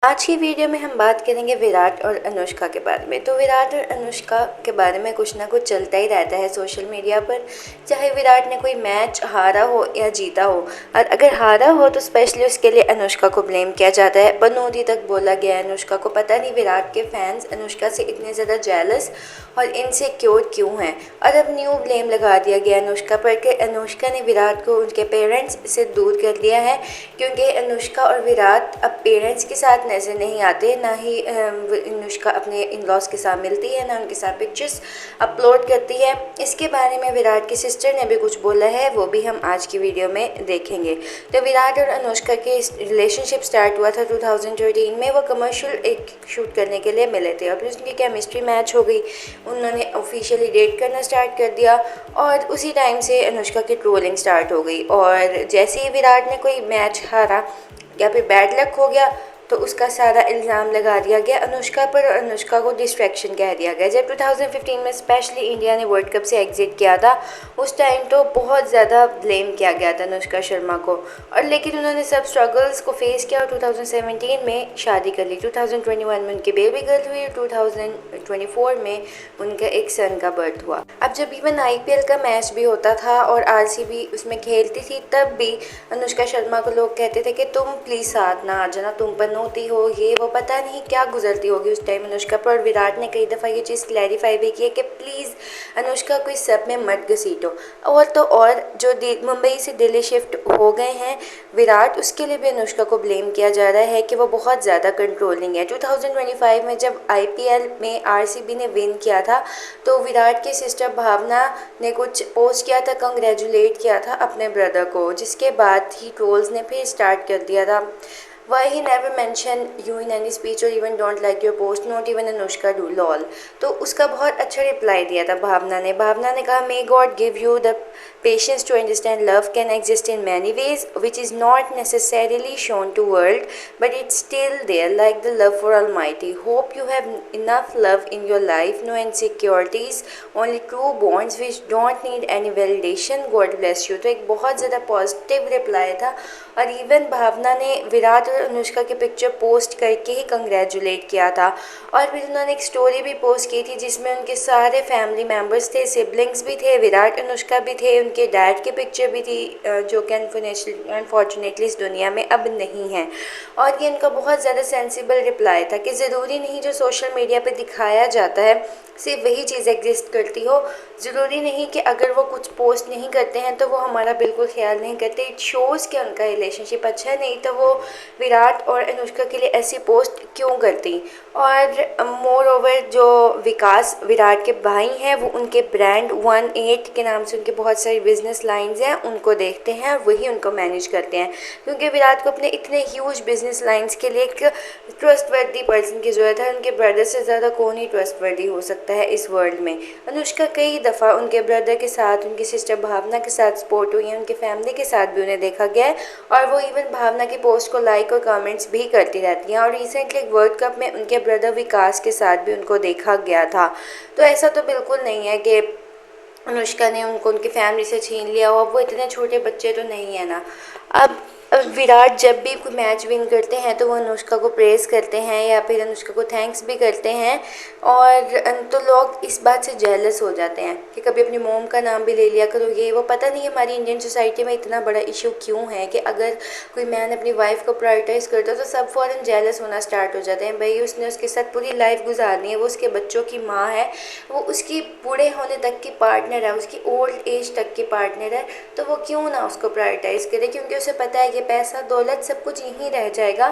आज की वीडियो में हम बात करेंगे विराट और अनुष्का के बारे में। तो विराट और अनुष्का के बारे में कुछ ना कुछ चलता ही रहता है सोशल मीडिया पर, चाहे विराट ने कोई मैच हारा हो या जीता हो। और अगर हारा हो तो स्पेशली उसके लिए अनुष्का को ब्लेम किया जाता है। बनोटी तक बोला गया है अनुष्का को। पता नहीं विराट के फैंस अनुष्का से इतने ज़्यादा जेलस और इनसिक्योर क्यों हैं। और अब न्यू ब्लेम लगा दिया गया अनुष्का पर कि अनुष्का ने विराट को उनके पेरेंट्स से दूर कर दिया है, क्योंकि अनुष्का और विराट अब पेरेंट्स के साथ नज़र नहीं आते, ना ही अनुष्का अपने इन लॉज के साथ मिलती है, ना उनके साथ पिक्चर्स अपलोड करती है। इसके बारे में विराट की सिस्टर ने भी कुछ बोला है, वो भी हम आज की वीडियो में देखेंगे। तो विराट और अनुष्का के रिलेशनशिप स्टार्ट हुआ था 2013 में। वो कमर्शियल एक शूट करने के लिए मिले थे और फिर उनकी केमिस्ट्री मैच हो गई। उन्होंने ऑफिशियली डेट करना स्टार्ट कर दिया और उसी टाइम से अनुष्का की ट्रोलिंग स्टार्ट हो गई। और जैसे ही विराट ने कोई मैच हारा या फिर बैड लक हो गया तो उसका सारा इल्ज़ाम लगा दिया गया अनुष्का पर और अनुष्का को डिस्ट्रैक्शन कह दिया गया। जब 2015 में स्पेशली इंडिया ने वर्ल्ड कप से एग्जिट किया था, उस टाइम तो बहुत ज़्यादा ब्लेम किया गया था अनुष्का शर्मा को। और लेकिन उन्होंने सब स्ट्रगल्स को फेस किया और 2017 में शादी कर ली। 2021 में उनकी बेबी गर्ल हुई और 2024 में उनका एक सन का बर्थ हुआ। अब जब इवन IPL का मैच भी होता था और RCB उसमें खेलती थी, तब भी अनुष्का शर्मा को लोग कहते थे कि तुम प्लीज़ साथ ना आ जाना, तुम बनोटी हो, ये वो। पता नहीं क्या गुजरती होगी उस टाइम अनुष्का पर। विराट ने कई दफ़ा ये चीज़ क्लैरिफाई भी की है कि प्लीज़ अनुष्का को इस सब में मत घसीटो। और तो और जो मुंबई से दिल्ली शिफ्ट हो गए हैं विराट, उसके लिए भी अनुष्का को ब्लेम किया जा रहा है कि वो बहुत ज़्यादा कंट्रोलिंग है। 2025 में जब IPL में RCB ने विन किया था तो विराट की सिस्टर भावना ने कुछ पोस्ट किया था, कंग्रेचुलेट किया था अपने ब्रदर को, जिसके बाद ही ट्रोल्स ने फिर स्टार्ट कर दिया था। Why he never mention you in any speech or even don't like your post, not even Anushka do, lol। तो उसका बहुत अच्छा रिप्लाई दिया था भावना ने कहा, may God give you the patience to understand love can exist in many ways which is not necessarily shown to world, but it's still there like the love for Almighty। Hope you have enough love in your life, no insecurities, only true bonds which don't need any validation, God bless you। तो एक बहुत ज़्यादा positive reply था। और even भावना ने विराट और अनुष्का की picture post करके ही कंग्रेचुलेट किया था। और फिर उन्होंने एक स्टोरी भी पोस्ट की थी जिसमें उनके सारे फैमिली मेम्बर्स थे, सिबलिंग्स भी थे, विराट अनुष्का भी थे, उनके डैड की पिक्चर भी थी, जो कि अनफॉर्चुनेटली इस दुनिया में अब नहीं है। और ये उनका बहुत ज़्यादा सेंसिबल रिप्लाई था कि ज़रूरी नहीं जो सोशल मीडिया पे दिखाया जाता है सिर्फ वही चीज़ एग्जिस्ट करती हो। ज़रूरी नहीं कि अगर वो कुछ पोस्ट नहीं करते हैं तो वो हमारा बिल्कुल ख्याल नहीं करते। इट शोज़ कि उनका रिलेशनशिप अच्छा नहीं तो वो विराट और अनुष्का के लिए ऐसी पोस्ट क्यों करती। और मोर ओवर जो विकास विराट के भाई हैं वो उनके ब्रांड 18 के नाम से उनके बहुत सारी बिजनेस लाइंस हैं, उनको देखते हैं और वही उनको मैनेज करते हैं, क्योंकि विराट को अपने इतने ह्यूज बिजनेस लाइंस के लिए एक ट्रस्टवर्दी पर्सन की ज़रूरत है। उनके ब्रदर से ज़्यादा कौन ही ट्रस्टवर्दी हो सकता है इस वर्ल्ड में। अनुष्का कई दफ़ा उनके ब्रदर के साथ, उनकी सिस्टर भावना के साथ सपोर्ट हुई है, उनके फैमिली के साथ भी उन्हें देखा गया है और वो इवन भावना की पोस्ट को लाइक और कमेंट्स भी करती रहती हैं। और रिसेंटली वर्ल्ड कप में उनके ब्रदर विकास के साथ भी उनको देखा गया था। तो ऐसा तो बिल्कुल नहीं है कि अनुष्का ने उनको उनकी फैमिली से छीन लिया हो। अब वो इतने छोटे बच्चे तो नहीं है ना। अब विराट जब भी कोई मैच विन करते हैं तो वो अनुष्का को प्रेज़ करते हैं या फिर अनुष्का को थैंक्स भी करते हैं। और तो लोग इस बात से जेलस हो जाते हैं कि कभी अपनी मोम का नाम भी ले लिया करो, ये वो। पता नहीं हमारी इंडियन सोसाइटी में इतना बड़ा इशू क्यों है कि अगर कोई मैन अपनी वाइफ को प्रायोरिटाइज़ करता है तो सब फ़ौरन जेलस होना स्टार्ट हो जाते हैं। भाई उसने उसके साथ पूरी लाइफ गुजारनी है, वो उसके बच्चों की माँ है, वो उसकी बूढ़े होने तक की पार्टनर है, उसकी ओल्ड एज तक की पार्टनर है, तो वो क्यों ना उसको प्रायोरिटाइज़ करे, क्योंकि उसे पता है कि पैसा दौलत सब कुछ यहीं रह जाएगा।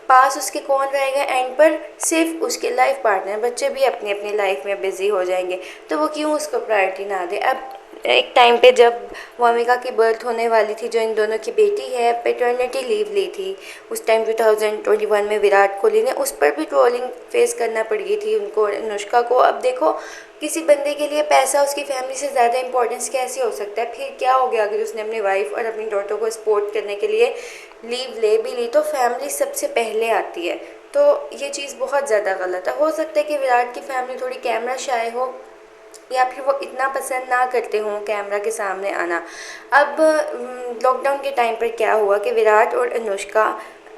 पास उसके कौन रहेगा एंड पर? सिर्फ उसके लाइफ पार्टनर। बच्चे भी अपनी अपनी लाइफ में बिजी हो जाएंगे, तो वो क्यों उसको प्रायोरिटी ना दे। अब एक टाइम पे जब वामिका की बर्थ होने वाली थी, जो इन दोनों की बेटी है, पेटर्निटी लीव ली थी उस टाइम 2021 में विराट कोहली ने, उस पर भी ट्रोलिंग फेस करना पड़ गई थी उनको, अनुष्का को। अब देखो किसी बंदे के लिए पैसा उसकी फैमिली से ज़्यादा इंपॉर्टेंस कैसे हो सकता है? फिर क्या हो गया अगर उसने अपनी वाइफ और अपनी डॉटर को सपोर्ट करने के लिए लीव ले भी ली तो फैमिली सबसे पहले आती है। तो ये चीज़ बहुत ज़्यादा गलत है। हो सकता है कि विराट की फैमिली थोड़ी कैमरा शाय हो या फिर वो इतना पसंद ना करते हों कैमरा के सामने आना। अब लॉकडाउन के टाइम पर क्या हुआ कि विराट और अनुष्का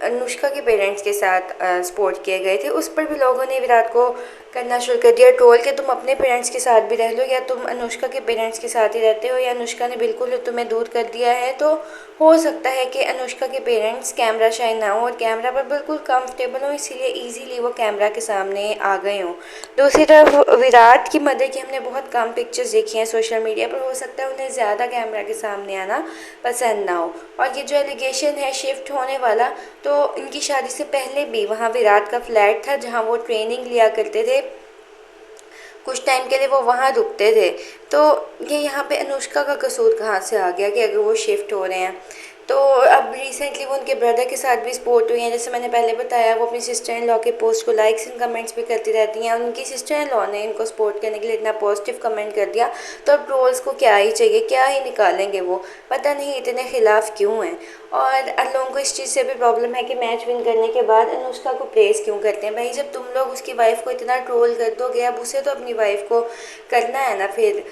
अनुष्का के पेरेंट्स के साथ सपोर्ट किए गए थे, उस पर भी लोगों ने विराट को करना शुरू कर दिया ट्रोल कि तुम अपने पेरेंट्स के साथ भी रह लो, या तुम अनुष्का के पेरेंट्स के साथ ही रहते हो, या अनुष्का ने बिल्कुल तुम्हें दूर कर दिया है। तो हो सकता है कि अनुष्का के पेरेंट्स कैमरा शाय ना हो और कैमरा पर बिल्कुल कंफर्टेबल हो, इसीलिए इजीली वो कैमरा के सामने आ गए हों। दूसरी तरफ विराट की मदर की हमने बहुत कम पिक्चर्स देखी हैं सोशल मीडिया पर, हो सकता है उन्हें ज़्यादा कैमरा के सामने आना पसंद ना हो। और ये जो एलिगेशन है शिफ्ट होने वाला, तो इनकी शादी से पहले भी वहाँ विराट का फ्लैट था जहाँ वो ट्रेनिंग लिया करते थे, कुछ टाइम के लिए वो वहाँ रुकते थे। तो ये यहाँ पे अनुष्का का कसूर कहाँ से आ गया कि अगर वो शिफ्ट हो रहे हैं। तो अब रिसेंटली वो उनके ब्रदर के साथ भी सपोर्ट हुई हैं, जैसे मैंने पहले बताया वो अपनी सिस्टर इन लॉ के पोस्ट को लाइक्स एंड कमेंट्स भी करती रहती हैं। उनकी सिस्टर इन लॉ ने इनको सपोर्ट करने के लिए इतना पॉजिटिव कमेंट कर दिया, तो अब ट्रोल्स को क्या ही चाहिए, क्या ही निकालेंगे वो, पता नहीं इतने खिलाफ क्यों हैं। और अन लोगों को इस चीज़ से भी प्रॉब्लम है कि मैच विन करने के बाद अनुष्का को प्रेस क्यों करते हैं। भाई जब तुम लोग उसकी वाइफ को इतना ट्रोल कर दोगे, अब उसे तो अपनी वाइफ को करना है ना, फिर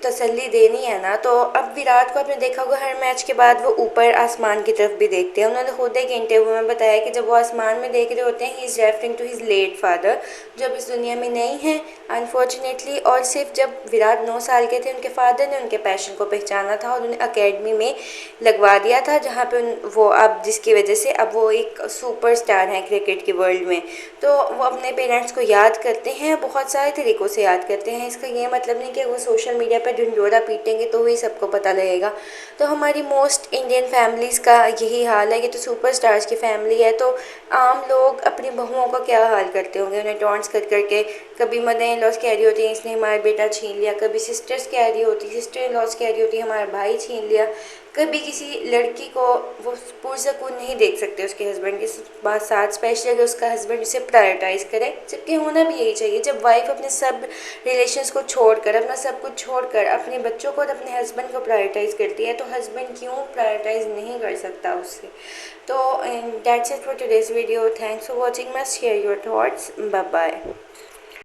तसल्ली देनी है ना। तो अब विराट को आपने देखा होगा हर मैच के बाद वो ऊपर आसमान की तरफ भी देखते हैं। उन्होंने खुद एक इंटरव्यू में बताया कि जब वो आसमान में देख रहे होते हैं, he is referring to his late father, जब इस दुनिया में नहीं है अनफॉर्चुनेटली। और सिर्फ जब विराट 9 साल के थे, उनके फादर ने उनके पैशन को पहचाना था और उन्हें अकेडमी में लगवा दिया था, जहाँ पे वो अब जिसकी वजह से अब वो एक सुपर स्टार हैं क्रिकेट के वर्ल्ड में। तो वो अपने पेरेंट्स को याद करते हैं, बहुत सारे तरीक़ों से याद करते हैं। इसका ये मतलब नहीं कि वो सोशल मीडिया पर ढिंढोरा पीटेंगे तो ही सबको पता लगेगा। तो हमारी मोस्ट इंडियन फैमिलीज़ का यही हाल है कि तो सुपर स्टार्स की फैमिली है, तो आम लोग अपनी बहुओं का क्या हाल करते होंगे, उन्हें टॉन्ट्स कर करके। कभी मदर इन लॉज कह रही होती हैं इसने हमारा बेटा छीन लिया, कभी सिस्टर्स कह रही होती, सिस्टर इन लॉज कह रही होती हमारा भाई छीन लिया। कभी किसी लड़की को वो पुरसकून नहीं देख सकते उसके हस्बैंड के साथ, स्पेशली अगर उसका हस्बैंड उसे प्रायोरिटाइज़ करे, जबकि होना भी यही चाहिए। जब वाइफ अपने सब रिलेशंस को छोड़कर, अपना सब कुछ छोड़कर अपने बच्चों को और अपने हस्बैंड को प्रायोरिटाइज़ करती है, तो हस्बैंड क्यों प्रायोरिटाइज़ नहीं कर सकता उससे। तो that's it for today's video. Thanks for watching, must share your thoughts, bye bye.